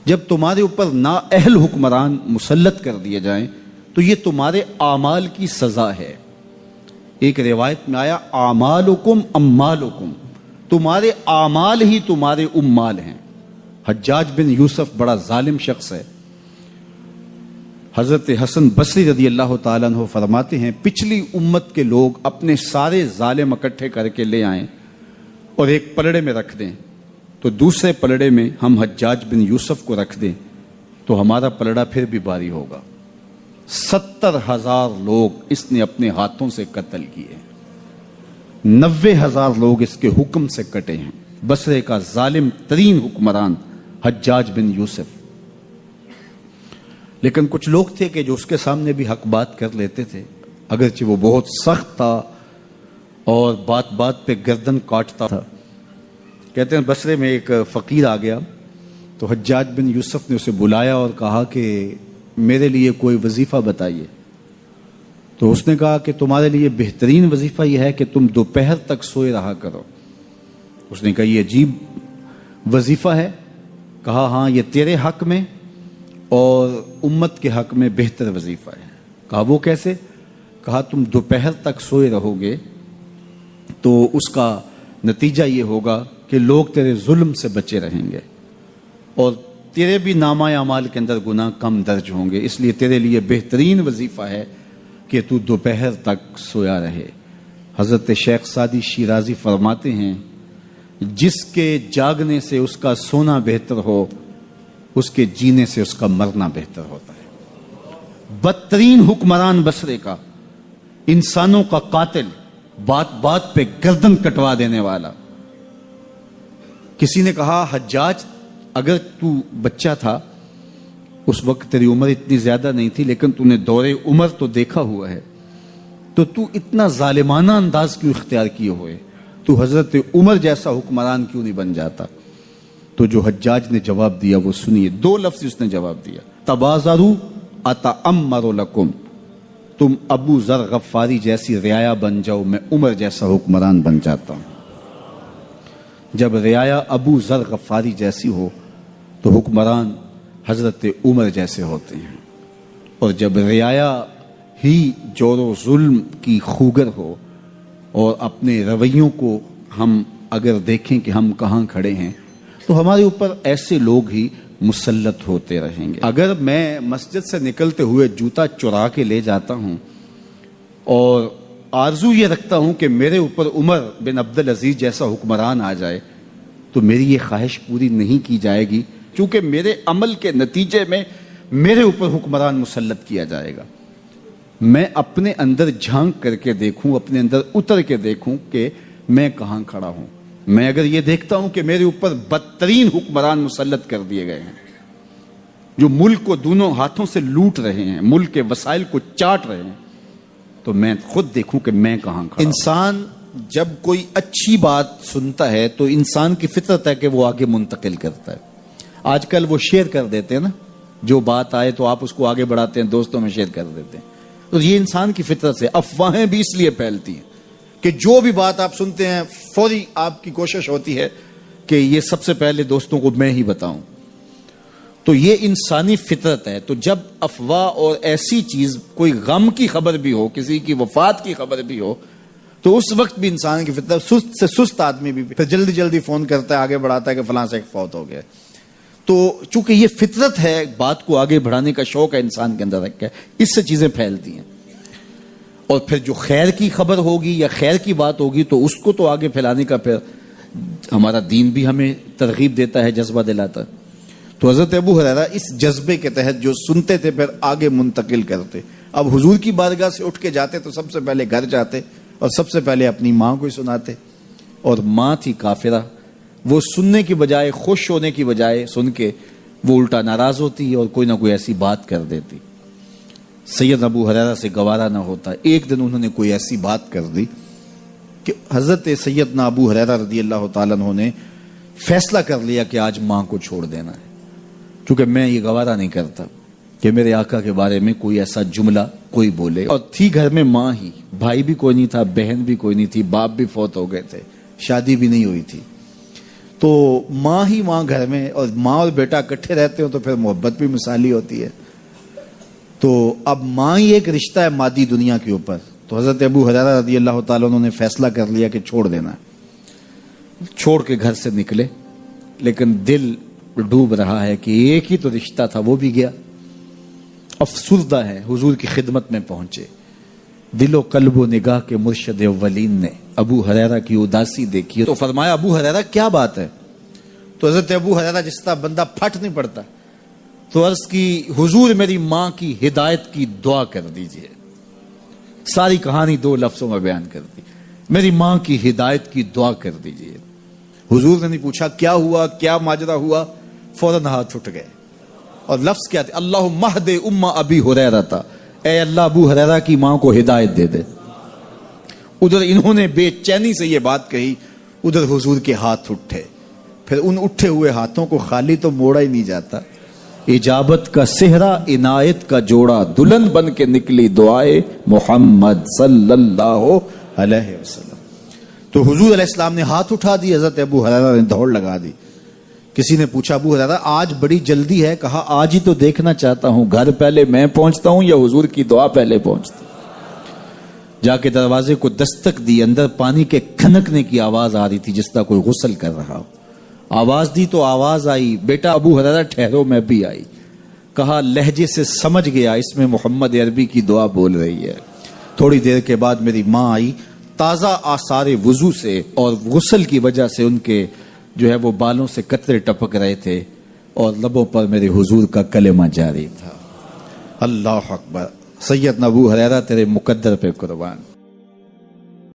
جب تمہارے اوپر نااہل حکمران مسلط کر دیے جائیں تو یہ تمہارے اعمال کی سزا ہے۔ ایک روایت میں آیا اعمالکم اموالکم، تمہارے اعمال ہی تمہارے اموال ہیں۔ حجاج بن یوسف بڑا ظالم شخص ہے۔ حضرت حسن بصری رضی اللہ تعالیٰ عنہ فرماتے ہیں پچھلی امت کے لوگ اپنے سارے ظالم اکٹھے کر کے لے آئیں اور ایک پلڑے میں رکھ دیں، تو دوسرے پلڑے میں ہم حجاج بن یوسف کو رکھ دیں تو ہمارا پلڑا پھر بھی باری ہوگا۔ 70,000 لوگ اس نے اپنے ہاتھوں سے قتل کیے، 90,000 لوگ اس کے حکم سے کٹے ہیں۔ بصرے کا ظالم ترین حکمران حجاج بن یوسف۔ لیکن کچھ لوگ تھے کہ جو اس کے سامنے بھی حق بات کر لیتے تھے، اگرچہ وہ بہت سخت تھا اور بات بات پہ گردن کاٹتا تھا۔ کہتے ہیں بصرے میں ایک فقیر آ گیا تو حجاج بن یوسف نے اسے بلایا اور کہا کہ میرے لیے کوئی وظیفہ بتائیے۔ تو اس نے کہا کہ تمہارے لیے بہترین وظیفہ یہ ہے کہ تم دوپہر تک سوئے رہا کرو۔ اس نے کہا یہ عجیب وظیفہ ہے۔ کہا ہاں یہ تیرے حق میں اور امت کے حق میں بہتر وظیفہ ہے۔ کہا وہ کیسے؟ کہا تم دوپہر تک سوئے رہو گے تو اس کا نتیجہ یہ ہوگا کہ لوگ تیرے ظلم سے بچے رہیں گے اور تیرے بھی نامہ اعمال کے اندر گناہ کم درج ہوں گے، اس لیے تیرے لیے بہترین وظیفہ ہے کہ تو دوپہر تک سویا رہے۔ حضرت شیخ سعدی شیرازی فرماتے ہیں جس کے جاگنے سے اس کا سونا بہتر ہو، اس کے جینے سے اس کا مرنا بہتر ہوتا ہے۔ بدترین حکمران بصرے کا، انسانوں کا قاتل، بات بات پہ گردن کٹوا دینے والا۔ کسی نے کہا حجاج اگر تو بچہ تھا، اس وقت تیری عمر اتنی زیادہ نہیں تھی، لیکن تو نے دور عمر تو دیکھا ہوا ہے، تو اتنا ظالمانہ انداز کیوں اختیار کیے ہوئے؟ تو حضرت عمر جیسا حکمران کیوں نہیں بن جاتا؟ تو جو حجاج نے جواب دیا وہ سنیے، 2 لفظ اس نے جواب دیا، تبازروا اتعمر لکم، تم ابو ذر غفاری جیسی رعایا بن جاؤ، میں عمر جیسا حکمران بن جاتا ہوں۔ جب رعایا ابو ذر غفاری جیسی ہو تو حکمران حضرت عمر جیسے ہوتے ہیں، اور جب رعایا ہی جور و ظلم کی خوگر ہو اور اپنے رویوں کو ہم اگر دیکھیں کہ ہم کہاں کھڑے ہیں تو ہمارے اوپر ایسے لوگ ہی مسلط ہوتے رہیں گے۔ اگر میں مسجد سے نکلتے ہوئے جوتا چرا کے لے جاتا ہوں اور آرزو یہ رکھتا ہوں کہ میرے اوپر عمر بن عبدالعزیز جیسا حکمران آ جائے، تو میری یہ خواہش پوری نہیں کی جائے گی، کیونکہ میرے عمل کے نتیجے میں میرے اوپر حکمران مسلط کیا جائے گا۔ میں اپنے اندر جھانک کر کے دیکھوں، اپنے اندر اتر کے دیکھوں کہ میں کہاں کھڑا ہوں۔ میں اگر یہ دیکھتا ہوں کہ میرے اوپر بدترین حکمران مسلط کر دیے گئے ہیں جو ملک کو دونوں ہاتھوں سے لوٹ رہے ہیں، ملک کے وسائل کو چاٹ رہے ہیں، تو میں خود دیکھوں کہ میں کہاں کھڑا ہوں۔ انسان جب کوئی اچھی بات سنتا ہے تو انسان کی فطرت ہے کہ وہ آگے منتقل کرتا ہے۔ آج کل وہ شیئر کر دیتے ہیں نا، جو بات آئے تو آپ اس کو آگے بڑھاتے ہیں، دوستوں میں شیئر کر دیتے ہیں۔ تو یہ انسان کی فطرت سے افواہیں بھی اس لیے پھیلتی ہیں کہ جو بھی بات آپ سنتے ہیں فوری آپ کی کوشش ہوتی ہے کہ یہ سب سے پہلے دوستوں کو میں ہی بتاؤں۔ تو یہ انسانی فطرت ہے۔ تو جب افواہ اور ایسی چیز، کوئی غم کی خبر بھی ہو، کسی کی وفات کی خبر بھی ہو، تو اس وقت بھی انسان کی فطرت، سست سے سست آدمی بھی پھر جلدی جلدی فون کرتا ہے، آگے بڑھاتا ہے کہ فلاں سے فوت ہو گیا۔ تو چونکہ یہ فطرت ہے، بات کو آگے بڑھانے کا شوق ہے انسان کے اندر رکھا ہے، اس سے چیزیں پھیلتی ہیں۔ اور پھر جو خیر کی خبر ہوگی یا خیر کی بات ہوگی تو اس کو تو آگے پھیلانے کا پھر ہمارا دین بھی ہمیں ترغیب دیتا ہے، جذبہ دلاتا ہے۔ تو حضرت ابو ہریرہ اس جذبے کے تحت جو سنتے تھے پھر آگے منتقل کرتے۔ اب حضور کی بارگاہ سے اٹھ کے جاتے تو سب سے پہلے گھر جاتے اور سب سے پہلے اپنی ماں کو ہی سناتے، اور ماں تھی کافرہ، وہ سننے کی بجائے، خوش ہونے کی بجائے سن کے وہ الٹا ناراض ہوتی اور کوئی نہ کوئی ایسی بات کر دیتی۔ سید ابو ہریرہ سے گوارا نہ ہوتا، ایک دن انہوں نے کوئی ایسی بات کر دی کہ حضرت سیدنا ابو ہریرہ رضی اللہ تعالیٰ عنہ نے فیصلہ کر لیا کہ آج ماں کو چھوڑ دینا ہے، کیونکہ میں یہ گوارا نہیں کرتا کہ میرے آقا کے بارے میں کوئی ایسا جملہ کوئی بولے۔ اور تھی گھر میں ماں ہی، بھائی بھی کوئی نہیں تھا، بہن بھی کوئی نہیں تھی، باپ بھی فوت ہو گئے تھے، شادی بھی نہیں ہوئی تھی۔ تو ماں ہی ماں گھر میں، اور ماں اور بیٹا اکٹھے رہتے ہوں تو پھر محبت بھی مثالی ہوتی ہے. تو اب ماں ہی ایک رشتہ ہے مادی دنیا کے اوپر. تو حضرت ابو ہریرہ رضی اللہ تعالیٰ عنہ نے فیصلہ کر لیا کہ چھوڑ دینا. چھوڑ کے گھر سے نکلے، لیکن دل ڈوب رہا ہے کہ ایک ہی تو رشتہ تھا، وہ بھی گیا. افسردہ ہے، حضور کی خدمت میں پہنچے. دل و قلب و نگاہ کے مرشد اولین نے ابو ہریرہ کی اداسی دیکھی تو فرمایا ابو ہریرہ کیا بات ہے؟ تو حضرت ابو ہریرہ جس طرح بندہ پھٹ نہیں پڑتا، تو عرض کی حضور میری ماں کی ہدایت کی دعا کر دیجئے. ساری کہانی 2 لفظوں میں بیان کر دی. میری ماں کی ہدایت کی دعا کر دیجئے. حضور نے نہیں پوچھا کیا ہوا، کیا ماجرا ہوا، فوراً ہاتھ اٹھ گئے. اور لفظ کیا تھے؟ اللہم اہد ام ابی ہریرہ تھا. اے اللہ ابو ہریرہ کی ماں کو ہدایت دے دے. ادھر انہوں نے بے چینی سے یہ بات کہی، ادھر حضور کے ہاتھ اٹھے. پھر ان اٹھے ہوئے ہاتھوں کو خالی تو موڑا ہی نہیں جاتا. اجابت کا صحرا عنایت کا جوڑا، دلہن بن کے نکلی دعائے محمد صلی اللہ علیہ وسلم. تو حضور علیہ السلام نے ہاتھ اٹھا دی، حضرت ابو ہریرہ نے دوڑ لگا دی. کسی نے پوچھا ابو ہریرہ آج بڑی جلدی ہے؟ کہا آج ہی تو دیکھنا چاہتا ہوں گھر پہلے میں پہنچتا ہوں یا حضور کی دعا پہلے پہنچتی. جا کے دروازے کو دستک دی. اندر پانی کے کھنکنے کی آواز آ رہی تھی جس طرح کوئی غسل کر رہا ہو. آواز دی تو آواز آئی، بیٹا ابو ہریرہ ٹھہرو. میں بھی آئی. کہا لہجے سے سمجھ گیا اس میں محمد عربی کی دعا بول رہی ہے. تھوڑی دیر کے بعد میری ماں آئی تازہ آثار وضو سے، اور غسل کی وجہ سے ان کے جو ہے وہ بالوں سے قطرے ٹپک رہے تھے، اور لبوں پر میرے حضور کا کلمہ جاری تھا. اللہ اکبر. سیدنا ابو ہریرہ تیرے مقدر پہ قربان.